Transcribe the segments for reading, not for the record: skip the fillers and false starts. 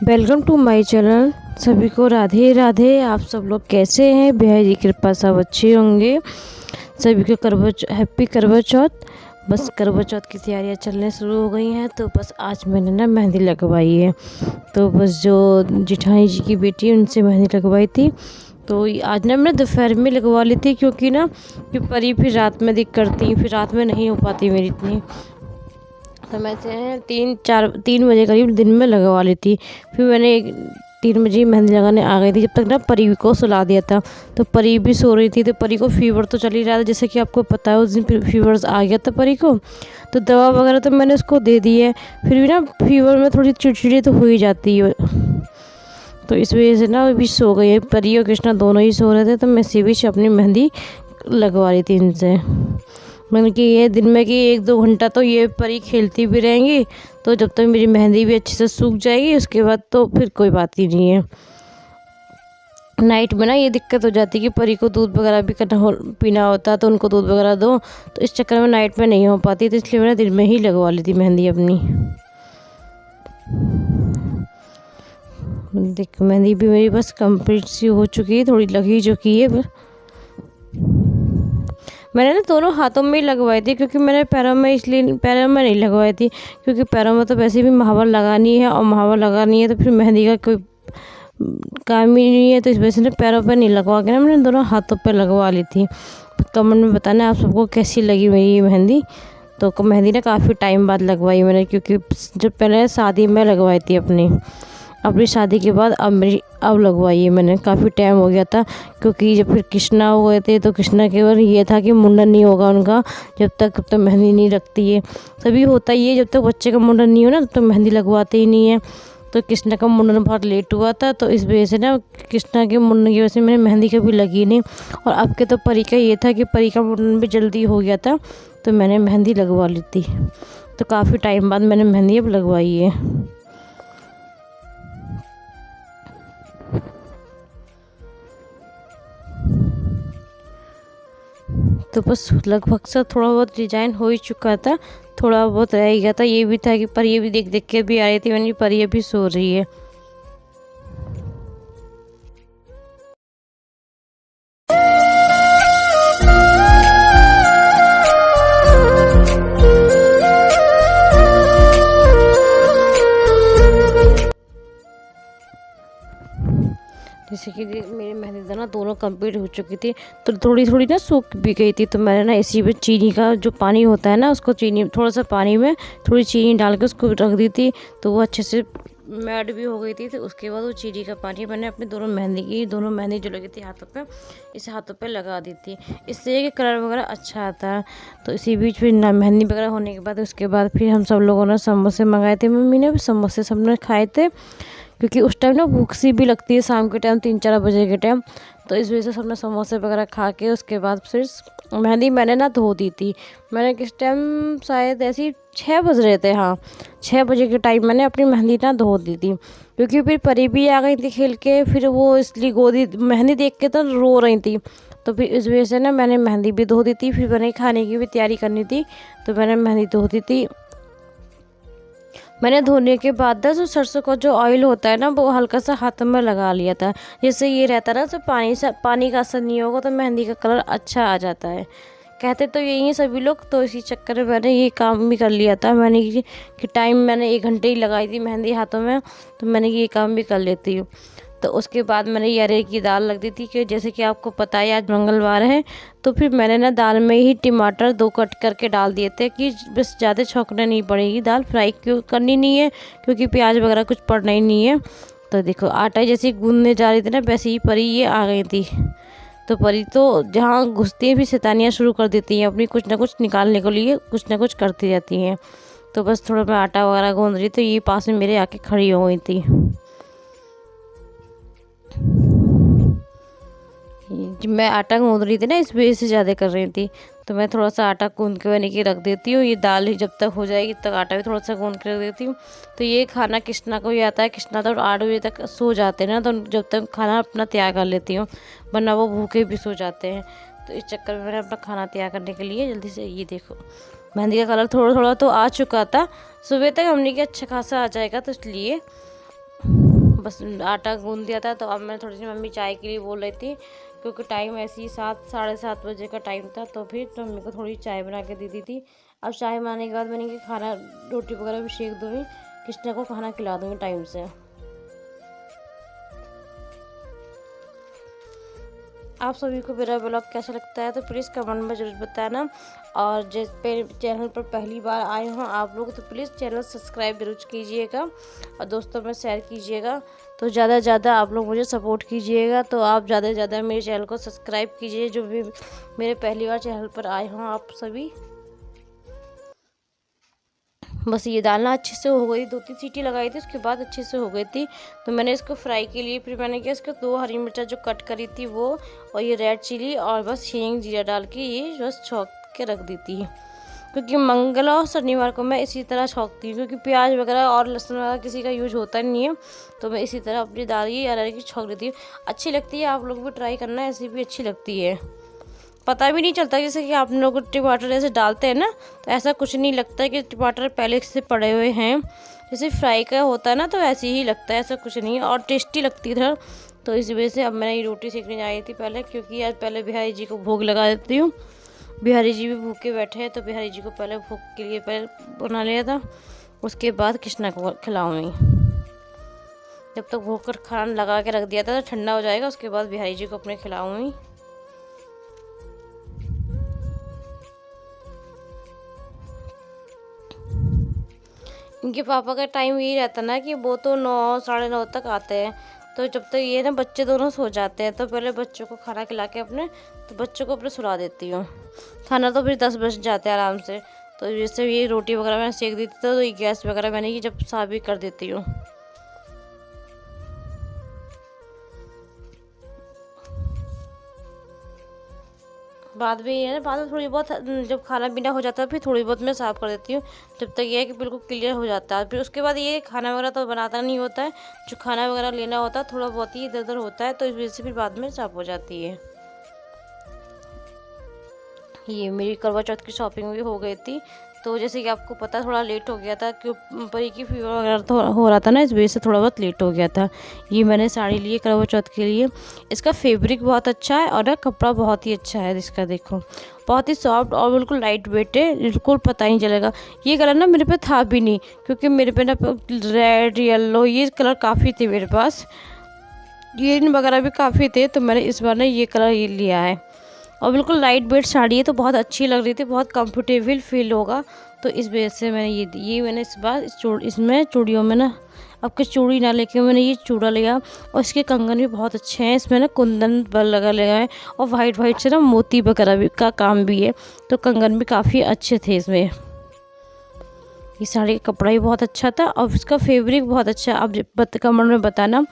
Welcome to my channel. सभी को राधे राधे। आप सब लोग कैसे हैं? बिहारी जी की कृपा सब अच्छे होंगे। सभी को हैप्पी करवा चौथ। बस करवा चौथ की तैयारियां चलने शुरू हो गई हैं। तो बस आज मैंने ना मेहंदी लगवाई है। तो बस जो जिठानी जी की बेटी है उनसे मेहंदी लगवाई थी। तो आज ना मैं दोपहर में लगवा ली थी, क्योंकि ना कि परी फिर रात में दिख करती, फिर रात में नहीं हो पाती मेरी इतनी। तो मैं 3 बजे करीब दिन में लगवा ली थी। फिर मैंने 3 बजे मेहंदी लगाने आ गई थी। जब तक ना परी को सुला दिया था, तो परी भी सो रही थी। तो परी को फीवर तो चल ही रहा था, जैसे कि आपको पता है उस दिन फीवर आ गया था परी को। तो दवा वगैरह तो मैंने उसको दे दी है। फिर भी ना फीवर में थोड़ी चिड़चिड़ी तो हो ही जाती है। तो इस वजह से ना अभी सो गई है। परी और कृष्णा दोनों ही सो रहे थे, तो मैं इसी बीच अपनी मेहंदी लगवा रही थी इनसे। मैंने कि ये दिन में कि 1-2 घंटा तो ये परी खेलती भी रहेंगी, तो जब तक मेरी मेहंदी भी अच्छे से सूख जाएगी उसके बाद तो फिर कोई बात ही नहीं है। नाइट में ना ये दिक्कत हो जाती है कि परी को दूध वगैरह भी पीना होता है, तो उनको दूध वगैरह दो, तो इस चक्कर में नाइट में नहीं हो पाती। तो इसलिए मैंने दिन में ही लगवा ली थी मेहंदी अपनी। देख मेहंदी भी मेरी बस कंप्लीट सी हो चुकी है, थोड़ी लग ही चुकी है। मैंने ना दोनों हाथों में ही लगवाई थी, क्योंकि मैंने पैरों में नहीं लगवाई थी, क्योंकि पैरों में तो वैसे भी महावर लगानी है, और महावर लगानी है तो फिर मेहंदी का कोई काम ही नहीं है। तो इस वजह से ना पैरों पर नहीं लगवा के ना मैंने दोनों हाथों पर लगवा ली थी। कमेंट में बताना आप सबको कैसी लगी मेरी ये मेहंदी। तो मेहंदी ना काफ़ी टाइम बाद लगवाई मैंने, क्योंकि जब पहले शादी में लगवाई थी अपनी शादी के बाद अब लगवाई है मैंने। काफ़ी टाइम हो गया था, क्योंकि जब फिर कृष्णा हो गए थे तो कृष्णा के बाद ये था कि मुंडन नहीं होगा उनका जब तक मेहंदी नहीं रखती है। तभी होता ही है, जब तक बच्चे का मुंडन नहीं हो ना तब तक मेहंदी लगवाते ही नहीं है। तो कृष्णा का मुंडन बहुत लेट हुआ था, तो इस वजह से ना कृष्णा के मुंडन की वजह से मैंने मेहंदी कभी लगी नहीं। और अब के तो परी का ये था कि परी का मुंडन भी जल्दी हो गया था, तो मैंने मेहंदी लगवा ली थी। तो काफ़ी टाइम बाद मैंने मेहंदी अब लगवाई है। तो बस लगभग से थोड़ा बहुत डिजाइन हो ही चुका था, थोड़ा बहुत रह गया था। ये भी था कि पर ये भी देख देख के भी आ रही थी मैंने, पर ये भी सो रही है। जैसे कि मेरी मेहंदी ना दोनों कंप्लीट हो चुकी थी, तो थोड़ी थोड़ी ना सूख भी गई थी। तो मैंने ना इसी में चीनी का जो पानी होता है ना, उसको चीनी थोड़ा सा पानी में थोड़ी चीनी डाल के उसको रख दी थी, तो वो अच्छे से मैड भी हो गई थी। तो उसके बाद वो चीनी का पानी मैंने अपनी दोनों मेहंदी जो लगी थी हाथों पे, इस हाथों पे लगा दी थी। इससे कि कलर वगैरह अच्छा आता है। तो इसी बीच फिर ना मेहंदी वगैरह होने के बाद उसके बाद फिर हम सब लोगों ने समोसे मंगाए थे। मम्मी ने समोसे सबने खाए थे, क्योंकि उस टाइम ना भूख सी भी लगती है शाम के टाइम 3-4 बजे के टाइम। तो इस वजह से सबने समोसे वगैरह खा के उसके बाद फिर मेहंदी मैंने ना धो दी थी। मैंने किस टाइम शायद ऐसे ही 6 बज रहे थे, हाँ 6 बजे के टाइम मैंने अपनी मेहंदी ना धो दी थी, क्योंकि फिर परी भी आ गई थी खेल के। फिर वो इसलिए मेहंदी देख के तो रो रही थी। तो फिर इस वजह से ना मैंने मेहंदी भी धो दी थी। फिर मैंने खाने की भी तैयारी करनी थी, तो मैंने मेहंदी धो दी थी। मैंने धोने के बाद ना जो सरसों का जो ऑयल होता है ना, वो हल्का सा हाथ में लगा लिया था। जैसे ये रहता है ना, जब पानी का असर नहीं होगा तो मेहंदी का कलर अच्छा आ जाता है। कहते तो यही है सभी लोग। तो इसी चक्कर में मैंने ये काम भी कर लिया था। मैंने कि टाइम मैंने 1 घंटे ही लगाई थी मेहंदी हाथों में, तो मैंने ये काम भी कर लेती हूँ। तो उसके बाद मैंने ये अरहर की दाल रख दी थी, कि जैसे कि आपको पता है आज मंगलवार है। तो फिर मैंने ना दाल में ही टमाटर 2 कट करके डाल दिए थे, कि बस ज़्यादा छौंकना नहीं पड़ेगी, दाल फ्राई क्यों करनी नहीं है, क्योंकि प्याज वगैरह कुछ पड़ना ही नहीं है। तो देखो आटा जैसे गूंदने जा रही थी ना, वैसे ही परी ये आ गई थी। तो परी तो जहाँ घुसती है फिर शैतानियाँ शुरू कर देती हैं अपनी, कुछ ना कुछ निकालने के लिए कुछ ना कुछ करती रहती हैं। तो बस थोड़ा मैं आटा वगैरह गूंद रही, तो ये पास में मेरे आके खड़ी हो गई थी। मैं आटा गूंद रही थी ना, इस वजह से ज़्यादा कर रही थी। तो मैं थोड़ा सा आटा गूंद के बने की रख देती हूँ। ये दाल ही जब तक हो जाएगी तब आटा भी थोड़ा सा गूंद के रख देती हूँ। तो ये खाना कृष्णा को ही आता है। कृष्णा तो 8 बजे तक सो जाते हैं ना, तो जब तक खाना अपना तैयार कर लेती हूँ, वरना वो भूखे भी सो जाते हैं। तो इस चक्कर में मैंने अपना खाना तैयार करने के लिए जल्दी से ये देखो मेहंदी का कलर थोड़ा थोड़ा तो आ चुका था। सुबह तक हमने कि अच्छा खासा आ जाएगा, तो इसलिए बस आटा गूंद दिया था। तो अब मैं थोड़ी सी मम्मी चाय के लिए बोल रही थी, क्योंकि टाइम ऐसे ही 7 साढ़े 7 बजे का टाइम था। तो फिर तो मम्मी को थोड़ी चाय बना के दे दी थी। अब चाय बनाने के बाद मैंने कि खाना रोटी वगैरह भी सेक दूँगी, कृष्णा को खाना खिला दूँगी टाइम से। आप सभी को मेरा ब्लॉग कैसा लगता है तो प्लीज़ कमेंट में ज़रूर बताना। और जिस पे चैनल पर पहली बार आए हों आप लोग तो प्लीज़ चैनल सब्सक्राइब जरूर कीजिएगा और दोस्तों में शेयर कीजिएगा। तो ज़्यादा से ज़्यादा आप लोग मुझे सपोर्ट कीजिएगा। तो आप ज़्यादा से ज़्यादा मेरे चैनल को सब्सक्राइब कीजिए, जो भी मेरे पहली बार चैनल पर आए हों आप सभी। बस ये डालना अच्छे से हो गई, 2-3 सीटी लगाई थी, उसके बाद अच्छे से हो गई थी। तो मैंने इसको फ्राई के लिए फिर मैंने किया इसको 2 हरी मिर्चा जो कट करी थी वो, और ये रेड चिली और बस हींग जीरा डाल के ये बस छौंक के रख दी थी। क्योंकि मंगल और शनिवार को मैं इसी तरह छौंकती हूँ, क्योंकि प्याज वगैरह और लहसुन वगैरह किसी का यूज होता नहीं है। तो मैं इसी तरह अपनी दाल ये अरहर की छौंक देती हूँ। अच्छी लगती है, आप लोग भी ट्राई करना, ऐसी भी अच्छी लगती है। पता भी नहीं चलता, जैसे कि आप लोग टमाटर ऐसे डालते हैं ना, तो ऐसा कुछ नहीं लगता कि टमाटर पहले से पड़े हुए हैं। जैसे फ्राई का होता है ना, तो ऐसे ही लगता है, ऐसा कुछ नहीं है और टेस्टी लगती है। तो इस वजह से अब मैंने ये रोटी सेकने आई थी पहले, क्योंकि आज पहले बिहारी जी को भोग लगा देती हूँ। बिहारी जी भी भूखे बैठे हैं, तो बिहारी जी को पहले भोग के लिए पहले बना लिया था, उसके बाद कृष्णा को खिलाऊंगी। जब तक भोग कर खाना लगा के रख दिया था तो ठंडा हो जाएगा, उसके बाद बिहारी जी को अपने खिलाऊंगी। इनके पापा का टाइम यही रहता ना कि वो तो 9 साढ़े 9 तक आते हैं। तो जब तक ये ना बच्चे दोनों सो जाते हैं, तो पहले बच्चों को खाना खिला के अपने तो बच्चों को अपने सुला देती हूँ। खाना तो फिर 10 बज जाते हैं आराम से। तो जैसे ये रोटी वगैरह मैंने सेक दी थी, तो ये गैस वगैरह मैंने ये जब साफ भी कर देती हूँ। बाद में ये है ना, बाद में थोड़ी बहुत जब खाना पीना हो जाता है फिर थोड़ी बहुत मैं साफ़ कर देती हूँ, जब तक ये है कि बिल्कुल क्लियर हो जाता है। फिर उसके बाद ये खाना वगैरह तो बनाता नहीं होता है, जो खाना वगैरह लेना होता है थोड़ा बहुत ही इधर उधर होता है, तो इस वजह से फिर बाद में साफ़ हो जाती है। ये मेरी करवा चौथ की शॉपिंग भी हो गई थी। तो जैसे कि आपको पता थोड़ा लेट हो गया था, क्यों परी की फीवर वगैरह तो हो रहा था ना, इस वजह से थोड़ा बहुत लेट हो गया था। ये मैंने साड़ी ली है करवा चौथ के लिए। इसका फैब्रिक बहुत अच्छा है और कपड़ा बहुत ही अच्छा है इसका, देखो बहुत ही सॉफ्ट और बिल्कुल लाइट वेट है, बिल्कुल पता ही नहीं चलेगा। ये कलर ना मेरे पे था भी नहीं, क्योंकि मेरे पे ना रेड येलो ये कलर काफ़ी थे मेरे पास, ये वगैरह भी काफ़ी थे। तो मैंने इस बार ना ये कलर ये लिया है और बिल्कुल लाइट वेट साड़ी है, तो बहुत अच्छी लग रही थी, बहुत कंफर्टेबल फील होगा। तो इस वजह से मैंने ये मैंने इस बार इसमें चूड़ियों में ना आपके चूड़ी ना लेके मैंने ये चूड़ा लिया। और इसके कंगन भी बहुत अच्छे हैं, इसमें ना कुंदन लगा है और वाइट से ना मोती वगैरह भी का काम भी है, तो कंगन भी काफ़ी अच्छे थे इसमें। ये साड़ी का कपड़ा भी बहुत अच्छा था और इसका फैब्रिक बहुत अच्छा। आप कमेंट में बताना।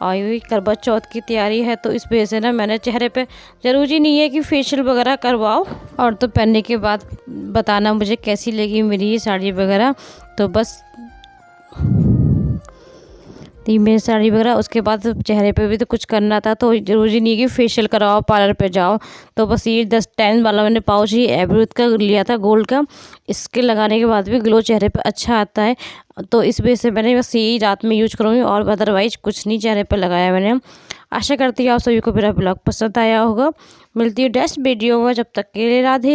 और ये करवा चौथ की तैयारी है, तो इस वजह से ना मैंने चेहरे पे ज़रूरी नहीं है कि फेशियल वगैरह करवाओ, और तो पहनने के बाद बताना मुझे कैसी लगी मेरी ये साड़ी वगैरह। तो बस थी मेरी साड़ी वगैरह, उसके बाद चेहरे पे भी तो कुछ करना था, तो ज़रूरी नहीं है कि फेशियल कराओ पार्लर पे जाओ। तो बस ये 10-10 वाला मैंने पाउच ही एवरेज का लिया था गोल्ड का, इसके लगाने के बाद भी ग्लो चेहरे पे अच्छा आता है। तो इस वजह से मैंने बस यही रात में यूज करूँगी और अदरवाइज कुछ नहीं चेहरे पर लगाया मैंने। आशा करती हूँ आप सभी को मेरा ब्लॉग पसंद आया होगा। मिलती है नेक्स्ट वीडियो में, जब तक के लिए राधे।